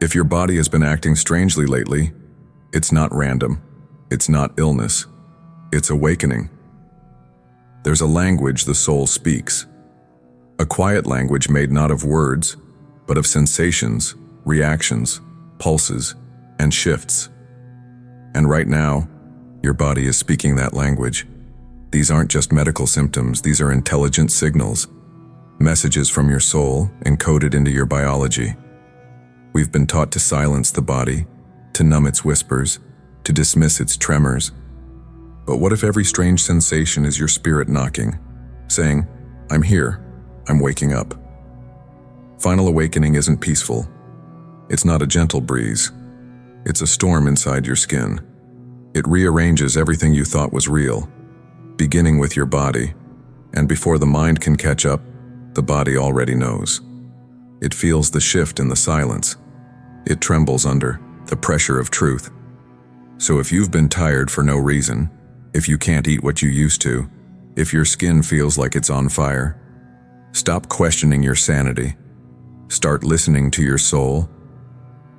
If your body has been acting strangely lately, it's not random. It's not illness. It's awakening. There's a language the soul speaks. A quiet language made not of words, but of sensations, reactions, pulses, and shifts. And right now, your body is speaking that language. These aren't just medical symptoms, these are intelligent signals, messages from your soul encoded into your biology. We've been taught to silence the body, to numb its whispers, to dismiss its tremors. But what if every strange sensation is your spirit knocking, saying, "I'm here, I'm waking up"? Final awakening isn't peaceful. It's not a gentle breeze. It's a storm inside your skin. It rearranges everything you thought was real, beginning with your body, and before the mind can catch up, the body already knows. It feels the shift in the silence. It trembles under the pressure of truth. So if you've been tired for no reason, if you can't eat what you used to, if your skin feels like it's on fire, stop questioning your sanity. Start listening to your soul.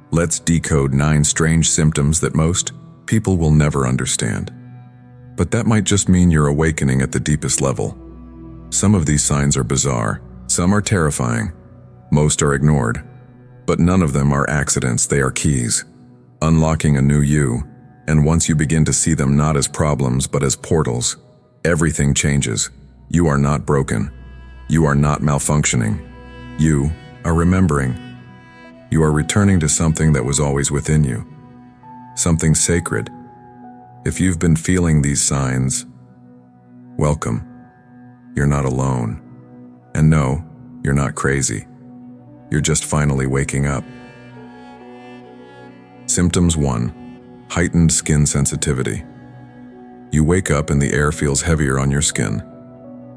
Let's decode 9 strange symptoms that most people will never understand. But that might just mean you're awakening at the deepest level. Some of these signs are bizarre, some are terrifying, most are ignored. But none of them are accidents, they are keys. Unlocking a new you, and once you begin to see them not as problems but as portals, everything changes. You are not broken. You are not malfunctioning. You are remembering. You are returning to something that was always within you. Something sacred. If you've been feeling these signs, welcome. You're not alone. And no, you're not crazy. You're just finally waking up. Symptoms 1. Heightened skin sensitivity. You wake up and the air feels heavier on your skin.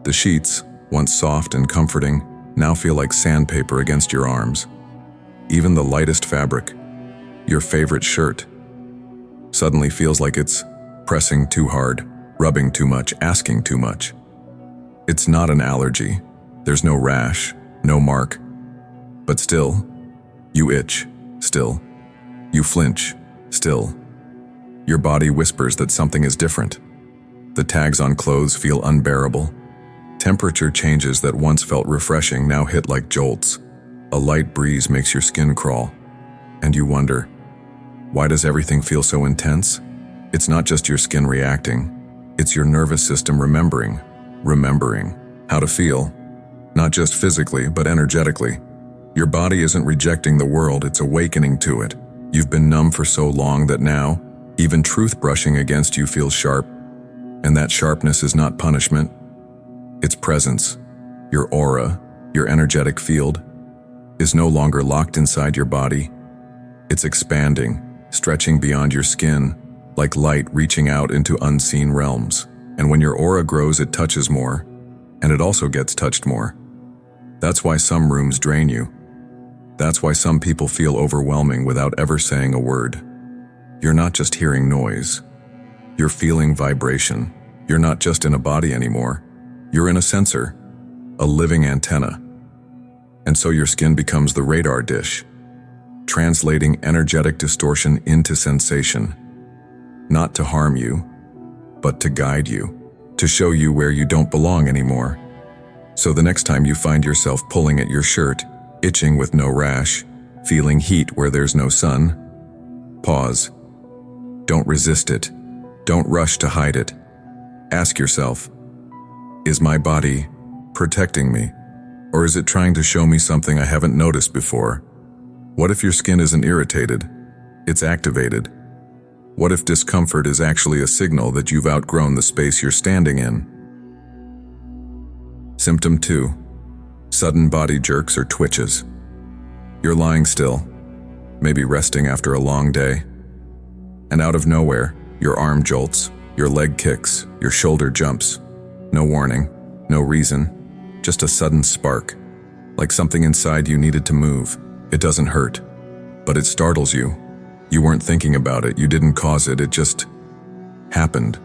The sheets, once soft and comforting, now feel like sandpaper against your arms. Even the lightest fabric, your favorite shirt, suddenly feels like it's pressing too hard, rubbing too much, asking too much. It's not an allergy. There's no rash, no mark. But still, you itch, still. You flinch, still. Your body whispers that something is different. The tags on clothes feel unbearable. Temperature changes that once felt refreshing now hit like jolts. A light breeze makes your skin crawl. And you wonder, why does everything feel so intense? It's not just your skin reacting. It's your nervous system remembering how to feel. Not just physically, but energetically. Your body isn't rejecting the world, it's awakening to it. You've been numb for so long that now, even truth brushing against you feels sharp. And that sharpness is not punishment. It's presence. Your aura, your energetic field, is no longer locked inside your body. It's expanding, stretching beyond your skin, like light reaching out into unseen realms. And when your aura grows, it touches more, and it also gets touched more. That's why some rooms drain you. That's why some people feel overwhelming without ever saying a word. You're not just hearing noise. You're feeling vibration. You're not just in a body anymore. You're in a sensor, a living antenna. And so your skin becomes the radar dish, translating energetic distortion into sensation. Not to harm you, but to guide you, to show you where you don't belong anymore. So the next time you find yourself pulling at your shirt, itching with no rash, feeling heat where there's no sun, pause. Don't resist it. Don't rush to hide it. Ask yourself, is my body protecting me? Or is it trying to show me something I haven't noticed before? What if your skin isn't irritated? It's activated. What if discomfort is actually a signal that you've outgrown the space you're standing in? Symptom 2. Sudden body jerks or twitches. You're lying still, maybe resting after a long day, and out of nowhere, your arm jolts, your leg kicks, your shoulder jumps. No warning, no reason, just a sudden spark, like something inside you needed to move. It doesn't hurt, but it startles you. You weren't thinking about it, you didn't cause it, it just happened.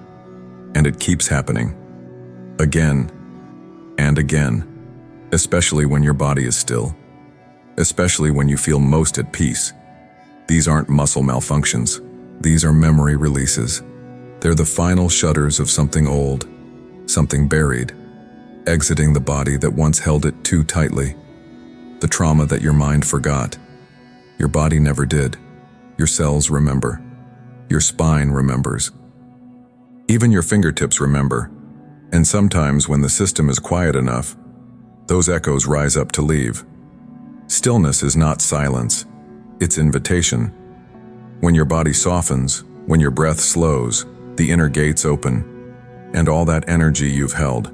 And it keeps happening. Again and again. Especially when your body is still. Especially when you feel most at peace. These aren't muscle malfunctions. These are memory releases. They're the final shutters of something old, something buried, exiting the body that once held it too tightly. The trauma that your mind forgot. Your body never did. Your cells remember. Your spine remembers. Even your fingertips remember. And sometimes when the system is quiet enough, those echoes rise up to leave. Stillness is not silence. It's invitation. When your body softens, when your breath slows, the inner gates open, and all that energy you've held,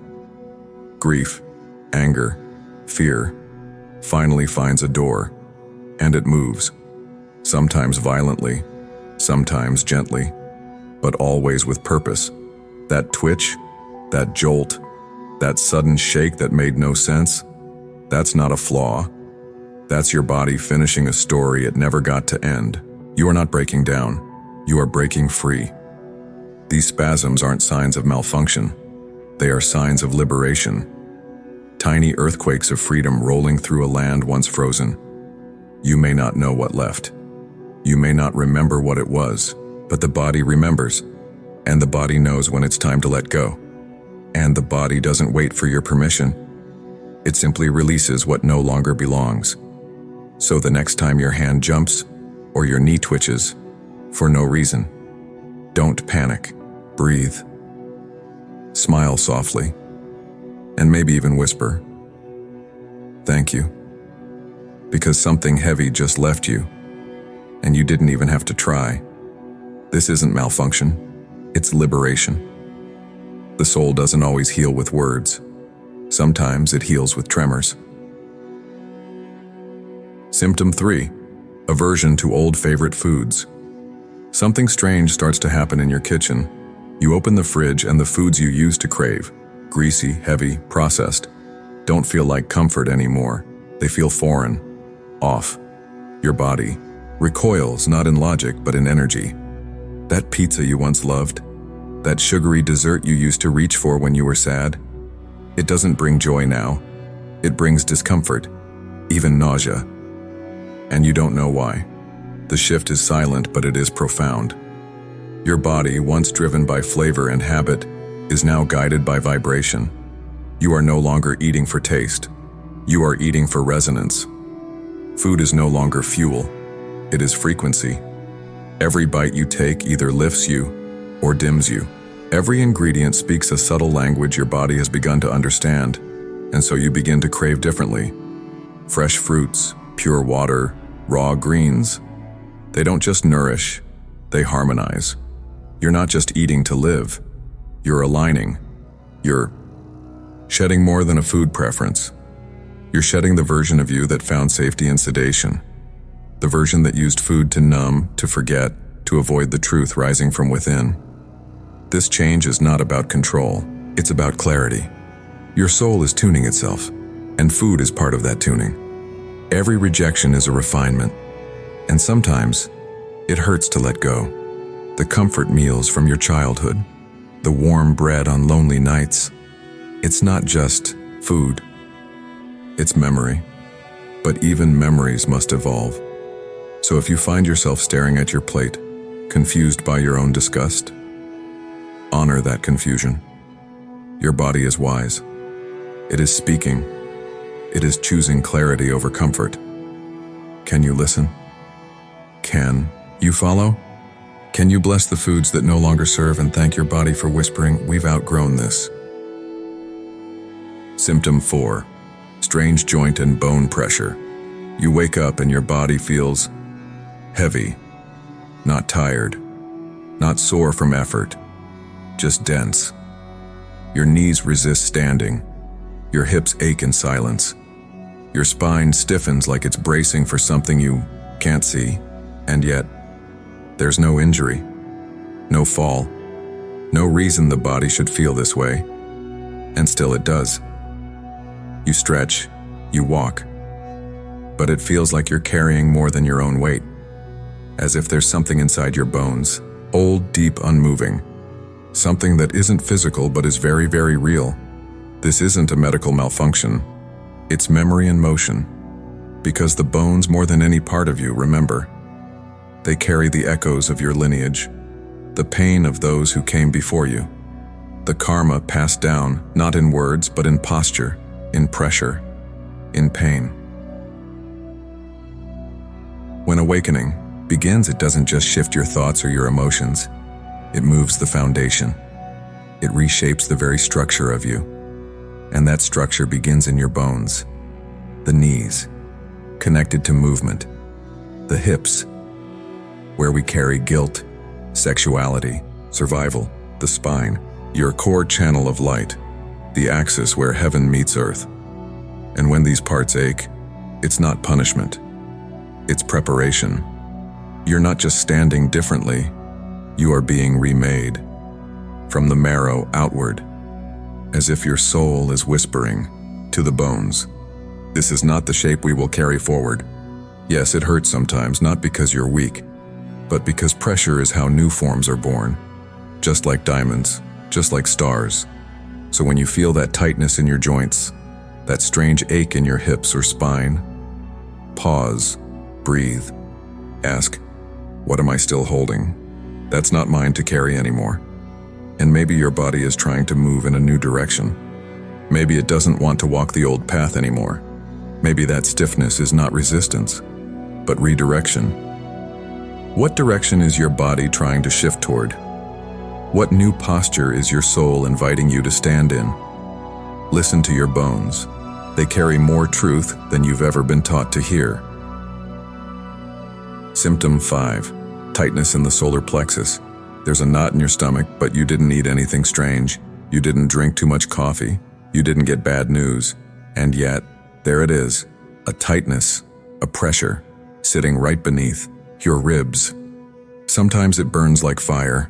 grief, anger, fear, finally finds a door, and it moves. Sometimes violently, sometimes gently, but always with purpose. That twitch, that jolt, that sudden shake that made no sense, that's not a flaw. That's your body finishing a story it never got to end. You are not breaking down. You are breaking free. These spasms aren't signs of malfunction. They are signs of liberation. Tiny earthquakes of freedom rolling through a land once frozen. You may not know what left. You may not remember what it was, but the body remembers, and the body knows when it's time to let go. And the body doesn't wait for your permission. It simply releases what no longer belongs. So the next time your hand jumps or your knee twitches, for no reason, don't panic. Breathe. Smile softly, and maybe even whisper, "Thank you," because something heavy just left you, and you didn't even have to try. This isn't malfunction, it's liberation. The soul doesn't always heal with words. Sometimes it heals with tremors. Symptom 3. Aversion to old favorite foods. Something strange starts to happen in your kitchen. You open the fridge and the foods you used to crave, greasy, heavy, processed, don't feel like comfort anymore. They feel foreign, off. Your body recoils not in logic but in energy. That pizza you once loved, that sugary dessert you used to reach for when you were sad, it doesn't bring joy now. It brings discomfort, even nausea. And you don't know why. The shift is silent, but it is profound. Your body, once driven by flavor and habit, is now guided by vibration. You are no longer eating for taste. You are eating for resonance. Food is no longer fuel. It is frequency. Every bite you take either lifts you or dims you. Every ingredient speaks a subtle language your body has begun to understand, and so you begin to crave differently. Fresh fruits, pure water, raw greens. They don't just nourish, they harmonize. You're not just eating to live. You're aligning. You're shedding more than a food preference. You're shedding the version of you that found safety in sedation. The version that used food to numb, to forget, to avoid the truth rising from within. This change is not about control. It's about clarity. Your soul is tuning itself, and food is part of that tuning. Every rejection is a refinement, and sometimes it hurts to let go. The comfort meals from your childhood, the warm bread on lonely nights. It's not just food. It's memory. But even memories must evolve. So if you find yourself staring at your plate, confused by your own disgust, honor that confusion. Your body is wise. It is speaking. It is choosing clarity over comfort. Can you listen? Can you follow? Can you bless the foods that no longer serve and thank your body for whispering, "We've outgrown this"? Symptom 4. Strange joint and bone pressure. You wake up and your body feels heavy, not tired, not sore from effort, just dense. Your knees resist standing. Your hips ache in silence. Your spine stiffens like it's bracing for something you can't see, and yet there's no injury, no fall, no reason the body should feel this way, and still it does. You stretch, you walk, but it feels like you're carrying more than your own weight, as if there's something inside your bones, old, deep, unmoving, something that isn't physical but is very, very real. This isn't a medical malfunction, it's memory in motion, because the bones more than any part of you remember. They carry the echoes of your lineage, the pain of those who came before you, the karma passed down not in words but in posture, in pressure, in pain. When awakening begins, it doesn't just shift your thoughts or your emotions. It moves the foundation. It reshapes the very structure of you. And that structure begins in your bones, the knees, connected to movement, the hips, where we carry guilt, sexuality, survival, the spine, your core channel of light, the axis where heaven meets earth. And when these parts ache, it's not punishment. It's preparation. You're not just standing differently, you are being remade, from the marrow outward, as if your soul is whispering to the bones. This is not the shape we will carry forward. Yes, it hurts sometimes, not because you're weak, but because pressure is how new forms are born, just like diamonds, just like stars. So when you feel that tightness in your joints, that strange ache in your hips or spine, pause, breathe, ask, what am I still holding? That's not mine to carry anymore. And maybe your body is trying to move in a new direction. Maybe it doesn't want to walk the old path anymore. Maybe that stiffness is not resistance, but redirection. What direction is your body trying to shift toward? What new posture is your soul inviting you to stand in? Listen to your bones. They carry more truth than you've ever been taught to hear. Symptom 5. Tightness in the solar plexus. There's a knot in your stomach, but you didn't eat anything strange. You didn't drink too much coffee. You didn't get bad news. And yet, there it is, a tightness, a pressure, sitting right beneath your ribs. Sometimes it burns like fire.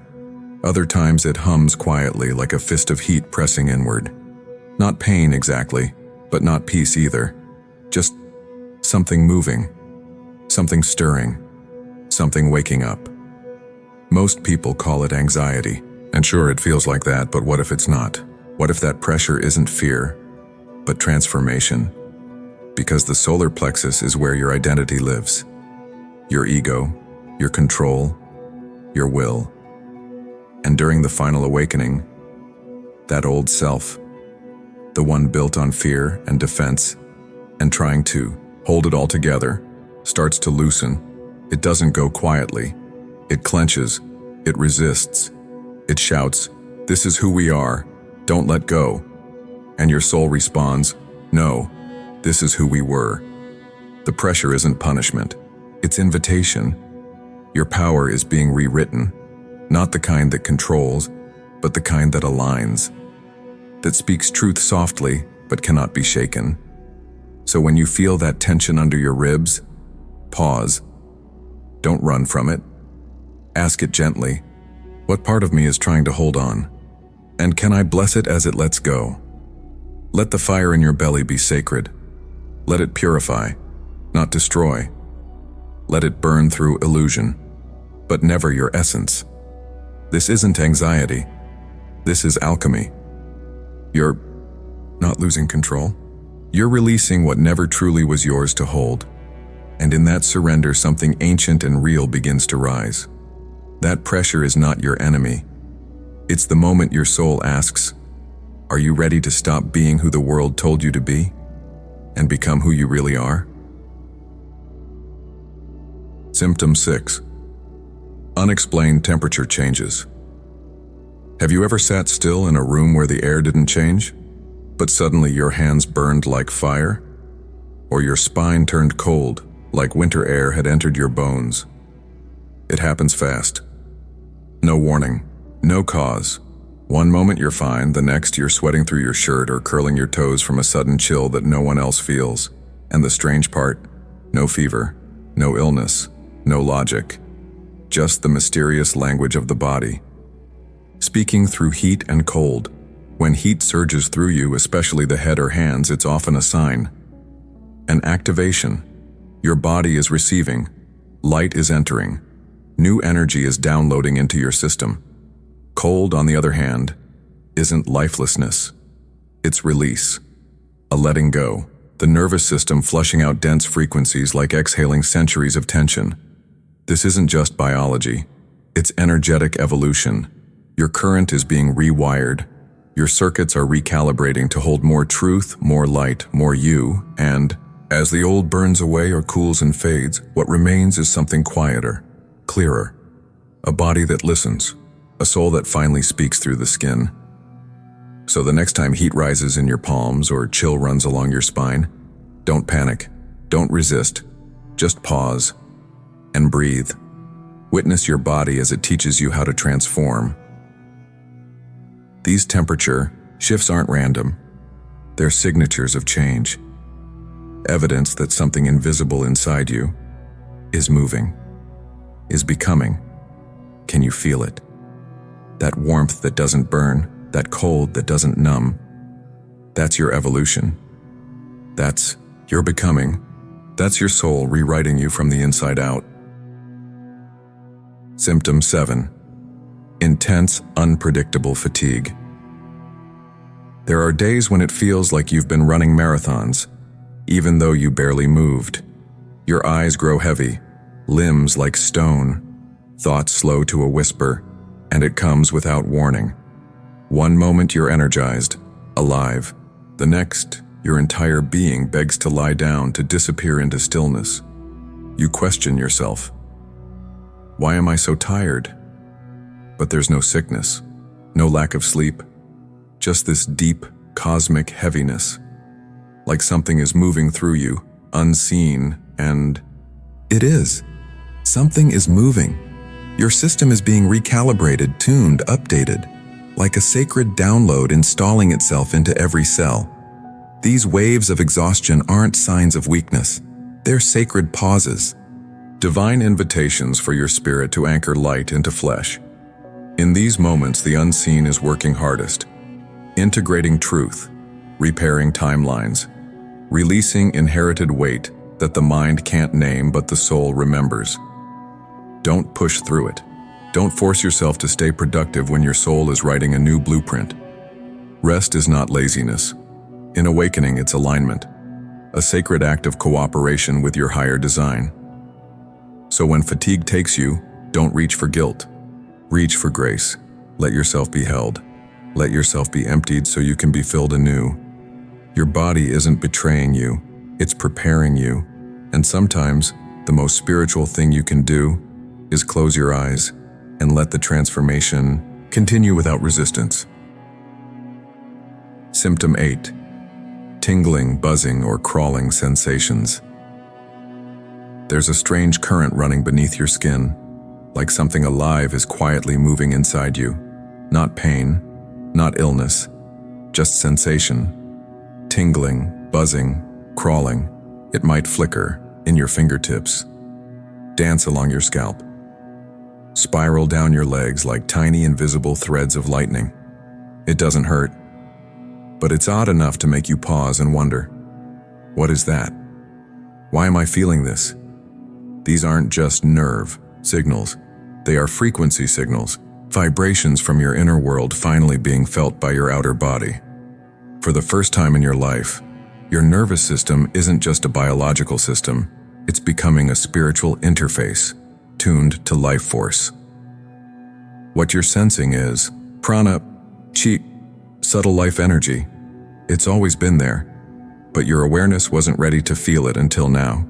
Other times it hums quietly like a fist of heat pressing inward. Not pain exactly, but not peace either. Just something moving, something stirring, something waking up. Most people call it anxiety. And sure, it feels like that, but what if it's not? What if that pressure isn't fear, but transformation? Because the solar plexus is where your identity lives. Your ego, your control, your will. And during the final awakening, that old self, the one built on fear and defense, and trying to hold it all together, starts to loosen. It doesn't go quietly. It clenches. It resists. It shouts, "This is who we are. Don't let go." And your soul responds, "No, this is who we were." The pressure isn't punishment. It's invitation. Your power is being rewritten, not the kind that controls, but the kind that aligns, that speaks truth softly but cannot be shaken. So when you feel that tension under your ribs, pause. Don't run from it. Ask it gently, what part of me is trying to hold on? And can I bless it as it lets go? Let the fire in your belly be sacred. Let it purify, not destroy. Let it burn through illusion, but never your essence. This isn't anxiety. This is alchemy. You're not losing control. You're releasing what never truly was yours to hold. And in that surrender, something ancient and real begins to rise. That pressure is not your enemy. It's the moment your soul asks, are you ready to stop being who the world told you to be and become who you really are? Symptom 6. Unexplained temperature changes. Have you ever sat still in a room where the air didn't change, but suddenly your hands burned like fire? Or your spine turned cold, like winter air had entered your bones? It happens fast. No warning, no cause. One moment you're fine, the next you're sweating through your shirt or curling your toes from a sudden chill that no one else feels. And the strange part, no fever, no illness, no logic. Just the mysterious language of the body. Speaking through heat and cold. When heat surges through you, especially the head or hands, it's often a sign. An activation. Your body is receiving. Light is entering. New energy is downloading into your system. Cold, on the other hand, isn't lifelessness. It's release. A letting go. The nervous system flushing out dense frequencies like exhaling centuries of tension. This isn't just biology. It's energetic evolution. Your current is being rewired. Your circuits are recalibrating to hold more truth, more light, more you, and as the old burns away or cools and fades, what remains is something quieter, clearer. A body that listens, a soul that finally speaks through the skin. So the next time heat rises in your palms or chill runs along your spine, don't panic, don't resist, just pause and breathe. Witness your body as it teaches you how to transform. These temperature shifts aren't random. They're signatures of change. Evidence that something invisible inside you is moving, is becoming. Can you feel it? That warmth that doesn't burn, that cold that doesn't numb. That's your evolution. That's your becoming. That's your soul rewriting you from the inside out. Symptom 7. Intense, unpredictable fatigue. There are days when it feels like you've been running marathons, even though you barely moved. Your eyes grow heavy, limbs like stone, thoughts slow to a whisper, and it comes without warning. One moment you're energized, alive. The next, your entire being begs to lie down, to disappear into stillness. You question yourself. Why am I so tired? But there's no sickness, no lack of sleep, just this deep, cosmic heaviness. Like something is moving through you, unseen, and it is. Something is moving. Your system is being recalibrated, tuned, updated, like a sacred download installing itself into every cell. These waves of exhaustion aren't signs of weakness. They're sacred pauses. Divine invitations for your spirit to anchor light into flesh. In these moments, the unseen is working hardest, integrating truth, repairing timelines, releasing inherited weight that the mind can't name but the soul remembers. Don't push through it. Don't force yourself to stay productive when your soul is writing a new blueprint. Rest is not laziness. In awakening, it's alignment, a sacred act of cooperation with your higher design. So when fatigue takes you, don't reach for guilt. Reach for grace. Let yourself be held. Let yourself be emptied so you can be filled anew. Your body isn't betraying you, it's preparing you. And sometimes, the most spiritual thing you can do is close your eyes and let the transformation continue without resistance. Symptom 8. Tingling, buzzing, or crawling sensations. There's a strange current running beneath your skin, like something alive is quietly moving inside you. Not pain, not illness, just sensation. Tingling, buzzing, crawling. It might flicker in your fingertips, dance along your scalp, spiral down your legs like tiny invisible threads of lightning. It doesn't hurt, but it's odd enough to make you pause and wonder, what is that? Why am I feeling this? These aren't just nerve signals. They are frequency signals, vibrations from your inner world finally being felt by your outer body. For the first time in your life, your nervous system isn't just a biological system, it's becoming a spiritual interface, tuned to life force. What you're sensing is prana, chi, subtle life energy. It's always been there, but your awareness wasn't ready to feel it until now.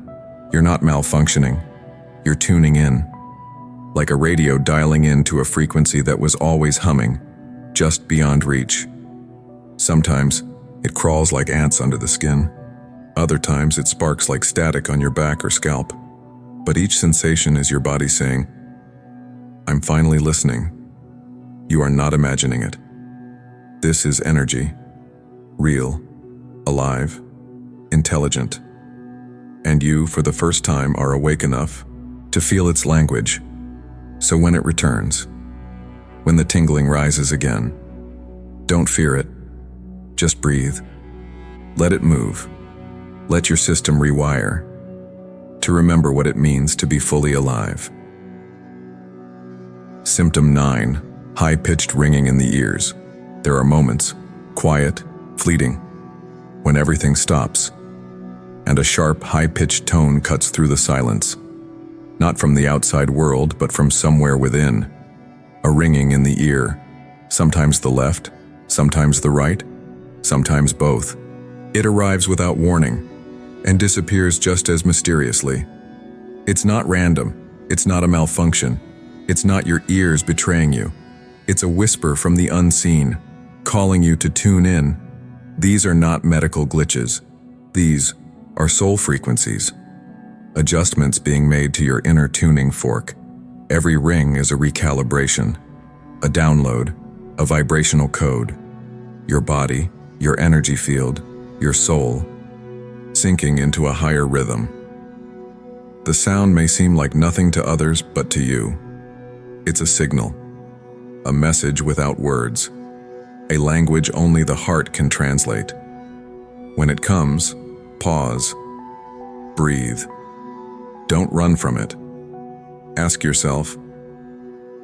You're not malfunctioning, you're tuning in, like a radio dialing into a frequency that was always humming, just beyond reach. Sometimes, it crawls like ants under the skin. Other times, it sparks like static on your back or scalp. But each sensation is your body saying, I'm finally listening. You are not imagining it. This is energy, real, alive, intelligent. And you, for the first time, are awake enough to feel its language. So when it returns, when the tingling rises again, don't fear it. Just breathe. Let it move. Let your system rewire to remember what it means to be fully alive. Symptom 9. High-pitched ringing in the ears. There are moments, quiet, fleeting, when everything stops, and a sharp, high-pitched tone cuts through the silence. not from the outside world, but from somewhere within. A ringing in the ear, sometimes the left, sometimes the right, sometimes both. It arrives without warning and disappears just as mysteriously. It's not random, it's not a malfunction, it's not your ears betraying you. It's a whisper from the unseen, calling you to tune in. These are not medical glitches. These are soul frequencies. Adjustments being made to your inner tuning fork. Every ring is a recalibration, a download, a vibrational code. Your body, your energy field, your soul, sinking into a higher rhythm. The sound may seem like nothing to others, but to you, it's a signal, a message without words, a language only the heart can translate. When it comes, pause, breathe. Don't run from it. Ask yourself,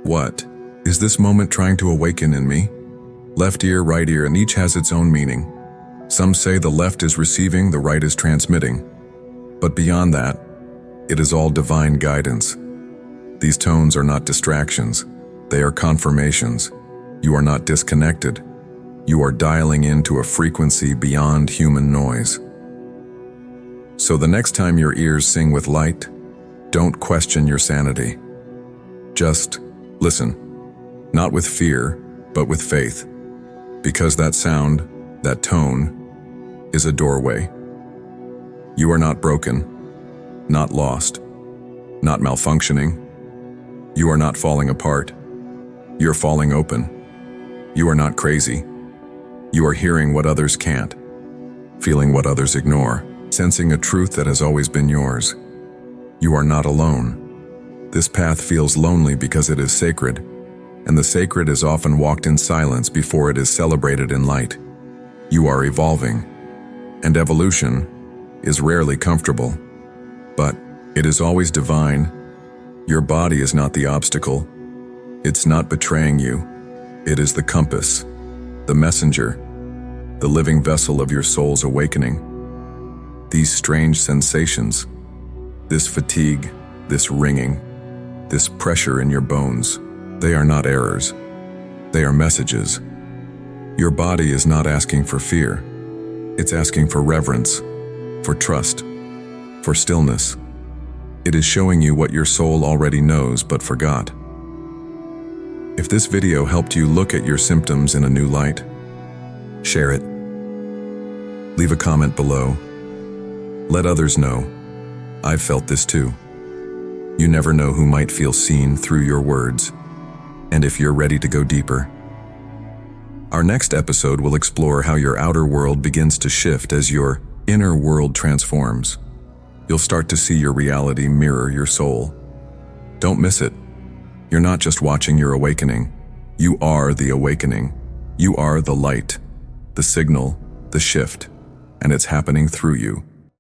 what is this moment trying to awaken in me? Left ear, right ear, and each has its own meaning. Some say the left is receiving, the right is transmitting. But beyond that, it is all divine guidance. These tones are not distractions. They are confirmations. You are not disconnected. You are dialing into a frequency beyond human noise. So the next time your ears sing with light, don't question your sanity. Just listen, not with fear, but with faith. Because that sound, that tone, is a doorway. You are not broken, not lost, not malfunctioning. You are not falling apart. You're falling open. You are not crazy. You are hearing what others can't, feeling what others ignore, sensing a truth that has always been yours. You are not alone. This path feels lonely because it is sacred, and the sacred is often walked in silence before it is celebrated in light. You are evolving, and evolution is rarely comfortable, but it is always divine. Your body is not the obstacle. It's not betraying you. It is the compass, the messenger, the living vessel of your soul's awakening. These strange sensations, this fatigue, this ringing, this pressure in your bones, they are not errors. They are messages. Your body is not asking for fear. It's asking for reverence, for trust, for stillness. It is showing you what your soul already knows but forgot. If this video helped you look at your symptoms in a new light, share it. Leave a comment below. Let others know. I've felt this too. You never know who might feel seen through your words. And if you're ready to go deeper, our next episode will explore how your outer world begins to shift as your inner world transforms. You'll start to see your reality mirror your soul. Don't miss it. You're not just watching your awakening. You are the awakening. You are the light, the signal, the shift, and it's happening through you.